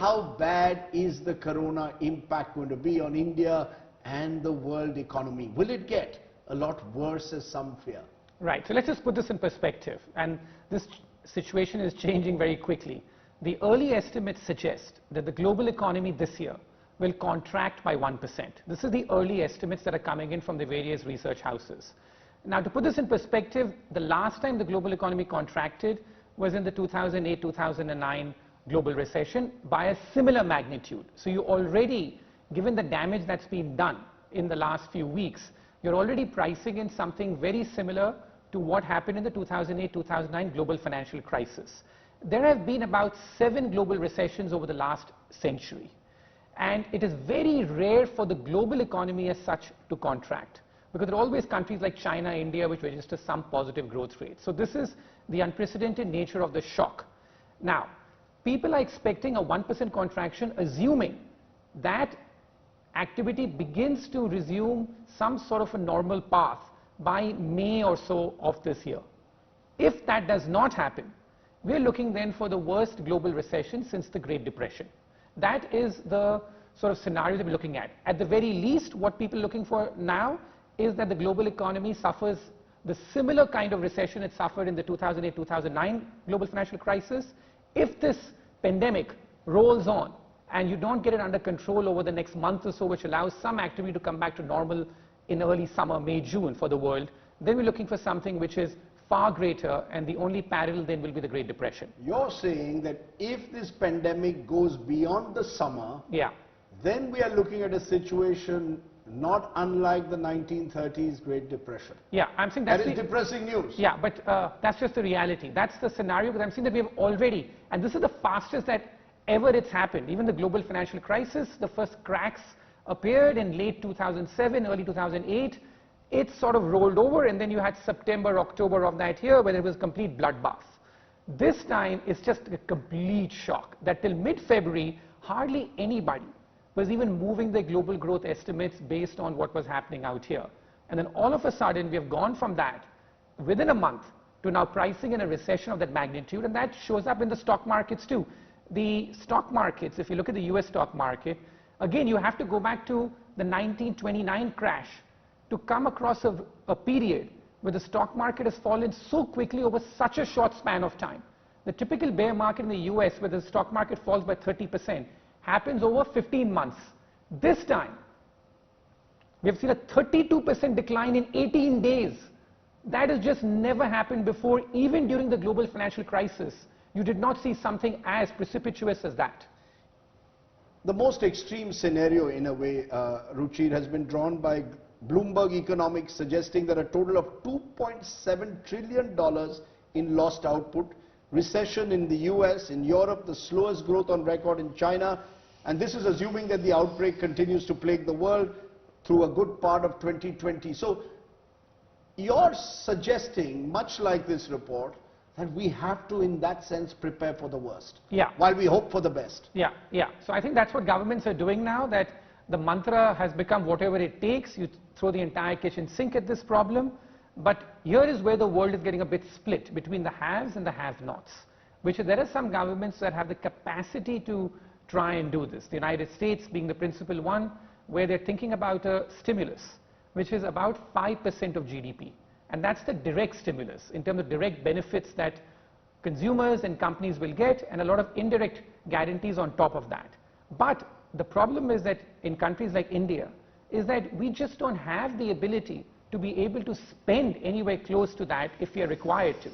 how bad is the corona impact going to be on India and the world economy? Will it get a lot worse as some fear? Right. So let's just put this in perspective. And this situation is changing very quickly. The early estimates suggest that the global economy this year will contract by 1%. This is the early estimates that are coming in from the various research houses. Now, to put this in perspective, the last time the global economy contracted was in the 2008-2009 global recession by a similar magnitude. So you already, given the damage that's been done in the last few weeks, you're already pricing in something very similar to what happened in the 2008-2009 global financial crisis. There have been about 7 global recessions over the last century. And it is very rare for the global economy as such to contract, because there are always countries like China, India, which register some positive growth rate. So this is the unprecedented nature of the shock. Now, people are expecting a 1% contraction, assuming that activity begins to resume some sort of a normal path by May or so of this year. If that does not happen, we're looking then for the worst global recession since the Great Depression. That is the sort of scenario that we're looking at. At the very least, what people are looking for now is that the global economy suffers the similar kind of recession it suffered in the 2008-2009 global financial crisis. If this pandemic rolls on and you don't get it under control over the next month or so, which allows some activity to come back to normal in early summer, May, June for the world, then we're looking for something which is far greater, and the only parallel then will be the Great Depression. You're saying that if this pandemic goes beyond the summer, then we are looking at a situation not unlike the 1930s Great Depression. Yeah, I'm saying that is depressing news. Yeah, but that's just the reality. That's the scenario, because I'm saying that we have already, and this is the fastest that ever it's happened. Even the global financial crisis, the first cracks appeared in late 2007, early 2008. It sort of rolled over, and then you had September, October of that year where it was a complete bloodbath. This time it's just a complete shock that till mid-February, hardly anybody was even moving their global growth estimates based on what was happening out here. And then all of a sudden we have gone from that within a month to now pricing in a recession of that magnitude, and that shows up in the stock markets too. The stock markets, if you look at the US stock market, again you have to go back to the 1929 crash to come across a period where the stock market has fallen so quickly over such a short span of time. The typical bear market in the US, where the stock market falls by 30%, happens over 15 months. This time, we have seen a 32% decline in 18 days. That has just never happened before. Even during the global financial crisis, you did not see something as precipitous as that. The most extreme scenario, in a way, Ruchir, has been drawn by Bloomberg Economics, suggesting that a total of $2.7 trillion in lost output, recession in the US, in Europe, the slowest growth on record in China, and this is assuming that the outbreak continues to plague the world through a good part of 2020. So you're suggesting, much like this report, that we have to, in that sense, prepare for the worst, while we hope for the best. So I think that's what governments are doing now, that the mantra has become whatever it takes. You throw the entire kitchen sink at this problem. But here is where the world is getting a bit split between the haves and the have-nots, which there are some governments that have the capacity to try and do this. The United States being the principal one, where they're thinking about a stimulus, which is about 5% of GDP. And that's the direct stimulus in terms of direct benefits that consumers and companies will get, and a lot of indirect guarantees on top of that. But the problem is that in countries like India, is that we just don't have the ability to be able to spend anywhere close to that if we are required to.